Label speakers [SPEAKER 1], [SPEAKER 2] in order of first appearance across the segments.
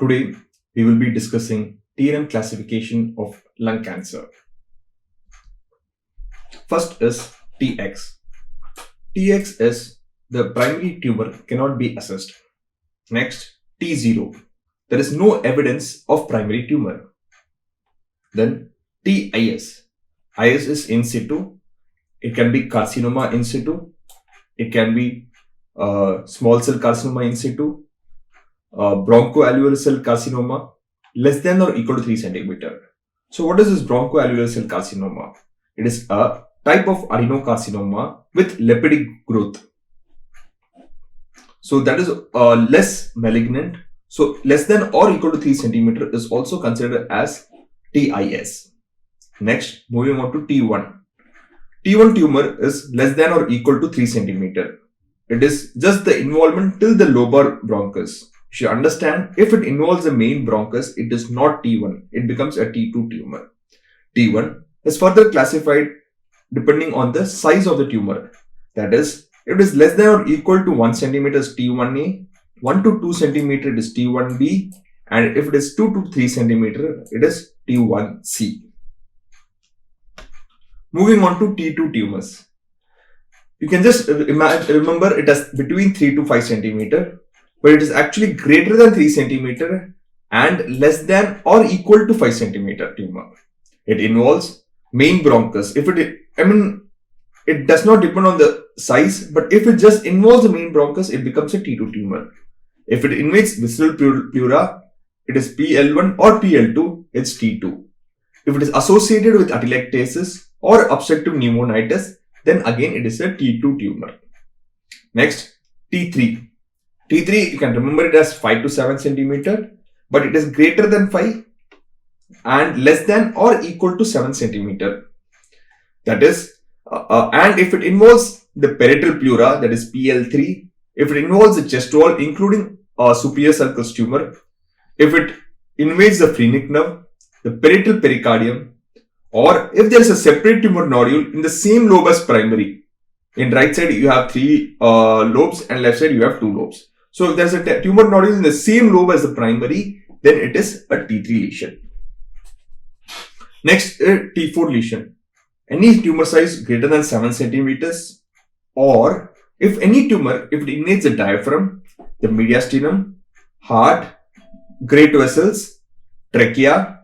[SPEAKER 1] Today, we will be discussing TNM classification of lung cancer. First is TX. TX is the primary tumor cannot be assessed. Next, T0. There is no evidence of primary tumor. Then TIS. IS is in situ. It can be carcinoma in situ. It can be small cell carcinoma in situ. Bronchoalveolar cell carcinoma less than or equal to 3 cm. So what is this bronchoalveolar cell carcinoma? It is a type of adenocarcinoma with lipidic growth. So that is less malignant. So less than or equal to 3 cm is also considered as TIS. Next, moving on to T1. T1 tumor is less than or equal to 3 cm. It is just the involvement till the lobar bronchus. You should understand, if it involves the main bronchus, it is not T1. It becomes a T2 tumor. T1 is further classified depending on the size of the tumor. That is, if it is less than or equal to 1 cm is T1A, 1 to 2 cm it is T1B, and if it is 2 to 3 cm it is T1C. Moving on to T2 tumors. You can just remember it as between 3 to 5 cm, but it is actually greater than 3 cm and less than or equal to 5 cm tumor. It involves main bronchus. It does not depend on the size, but if it just involves the main bronchus, it becomes a T2 tumor. If it invades visceral pleura, it is PL1 or PL2, it's T2. If it is associated with atelectasis or obstructive pneumonitis, then again it is a T2 tumor. Next, T3. T3, you can remember it as 5 to 7 cm, but it is greater than 5 and less than or equal to 7 cm. That is, and if it involves the parietal pleura, that is PL3, if it involves the chest wall, including superior sulcus tumor, if it invades the phrenic nerve, the parietal pericardium, or if there is a separate tumor nodule in the same lobe as primary. In right side, you have 3 lobes and left side, you have 2 lobes. So if there is a tumor nodule in the same lobe as the primary, then it is a T3 lesion. Next, T4 lesion. Any tumor size greater than 7 centimeters, or if any tumor, if it invades the diaphragm, the mediastinum, heart, great vessels, trachea,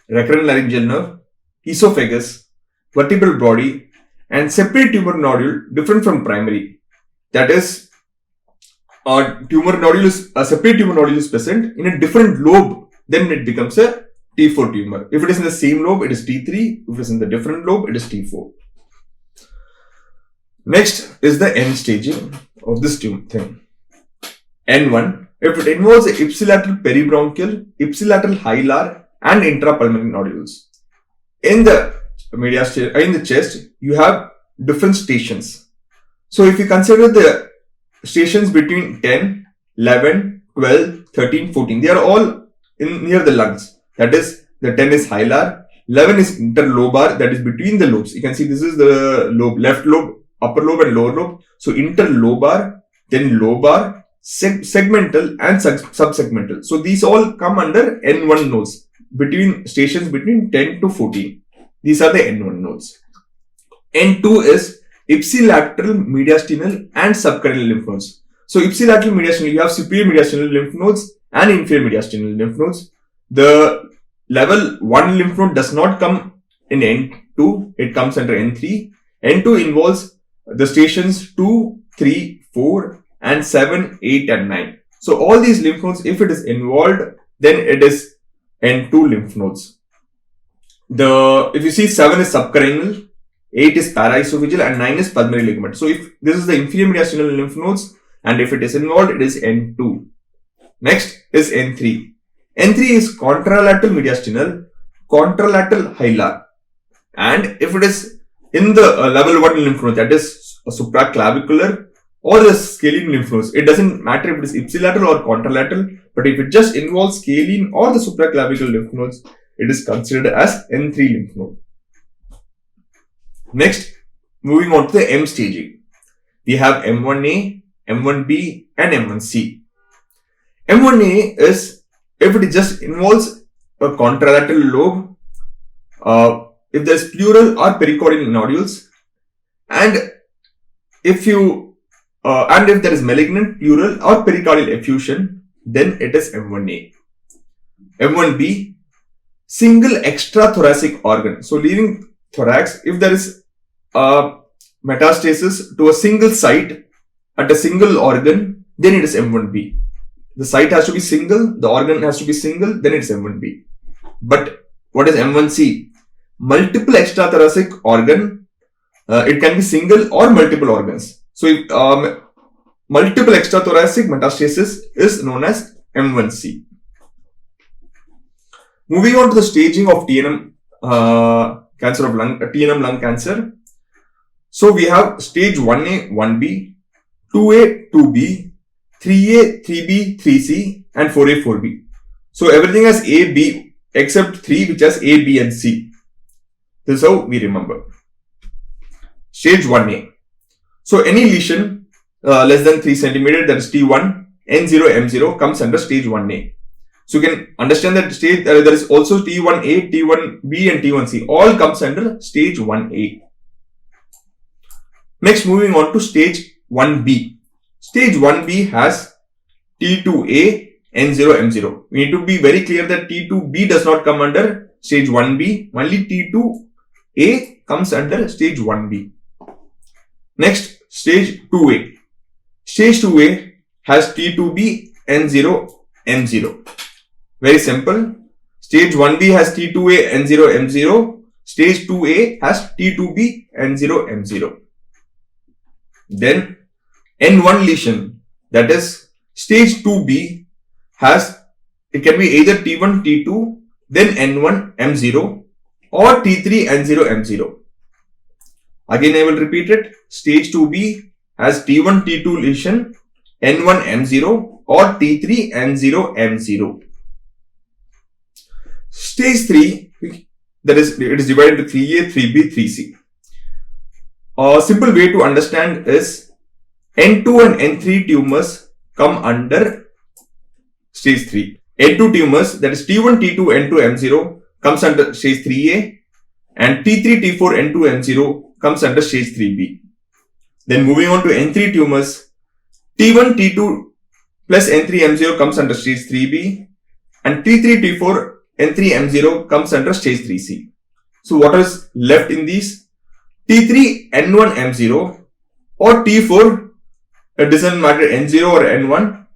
[SPEAKER 1] recurrent laryngeal nerve, esophagus, vertebral body, and separate tumor nodule different from primary. That is, a separate tumor nodule is present in a different lobe, then it becomes a T4 tumor. If it is in the same lobe, it is T3. If it is in the different lobe, it is T4. Next is the end staging of this thing. N1, if it involves the ipsilateral peribronchial, ipsilateral hilar, and intrapulmonary nodules. In the chest, you have different stations. So if you consider the stations between 10, 11, 12, 13, 14, they are all near the lungs. That is, the 10 is hilar, 11 is interlobar, that is between the lobes. You can see this is the lobe, left lobe, upper lobe and lower lobe. So interlobar, then lobar, segmental and subsegmental. So these all come under N1 nodes, stations between 10 to 14. These are the N1 nodes. N2 is ipsilateral mediastinal and subcranial lymph nodes. So ipsilateral mediastinal, you have superior mediastinal lymph nodes and inferior mediastinal lymph nodes. The level 1 lymph node does not come in N2, it comes under N3. N2 involves the stations 2, 3, 4 and 7, 8 and 9. So all these lymph nodes, if it is involved, then it is N2 lymph nodes. If you see 7 is subcranial, 8 is paraesophageal and 9 is pulmonary ligament. So if this is the inferior mediastinal lymph nodes and if it is involved, it is N2. Next is N3. N3 is contralateral mediastinal, contralateral hilar, and if it is in the level 1 lymph node, that is a supraclavicular or the scalene lymph nodes, it doesn't matter if it is ipsilateral or contralateral, but if it just involves scalene or the supraclavicular lymph nodes, it is considered as N3 lymph node. Next, moving on to the M staging. We have M1A, M1B and M1C. M1A is if it just involves a contralateral lobe, if there's pleural or pericardial nodules, and if there is malignant pleural or pericardial effusion, then it is M1A. M1B, single extrathoracic organ. So leaving thorax, if there is metastasis to a single site at a single organ, then it is M1B. The site has to be single, the organ has to be single, then it's M1B. But what is M1C? Multiple extrathoracic organ. It can be single or multiple organs. So if multiple extrathoracic metastasis is known as M1C. Moving on to the staging of TNM cancer of lung, TNM lung cancer. So we have stage 1A, 1B, 2A, 2B, 3A, 3B, 3C, and 4A, 4B. So everything has A, B, except 3, which has A, B, and C. This is how we remember. Stage 1A. So any lesion less than 3 cm, that is T1, N0, M0, comes under stage 1A. So you can understand that stage there is also T1A, T1B, and T1C. All comes under stage 1A. Next, moving on to stage 1B. Stage 1B has T2A, N0, M0. We need to be very clear that T2B does not come under stage 1B. Only T2A comes under stage 1B. Next, stage 2A. Stage 2A has T2B, N0, M0. Very simple. Stage 1B has T2A, N0, M0. Stage 2A has T2B, N0, M0. Then N1 lesion, that is stage 2B, it can be either T1, T2, then N1, M0, or T3, N0, M0. Again, I will repeat it. Stage 2B has T1, T2 lesion, N1, M0, or T3, N0, M0. Stage 3, that is, it is divided into 3A, 3B, 3C. A simple way to understand is N2 and N3 tumors come under stage 3. N2 tumors, that is T1, T2, N2, M0, comes under stage 3A, and T3, T4, N2, M0 comes under stage 3B. Then moving on to N3 tumors, T1, T2 plus N3, M0 comes under stage 3B, and T3, T4, N3, M0 comes under stage 3C. So what is left in these? T3, N1, M0, or T4, it doesn't matter, N0 or N1,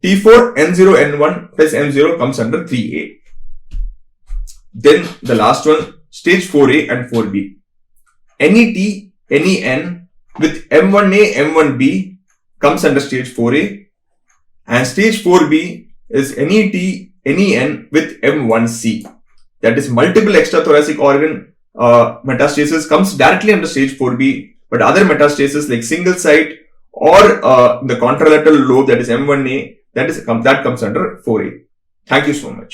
[SPEAKER 1] T4, N0, N1 plus M0 comes under 3A. Then the last one, stage 4A and 4B. Any T, any N with M1A, M1B comes under stage 4A, and stage 4B is any T, any N with M1C. That is multiple extrathoracic organ metastasis comes directly under stage 4B, but other metastasis like single site or the contralateral lobe, that is M1A, that comes under 4A. Thank you so much.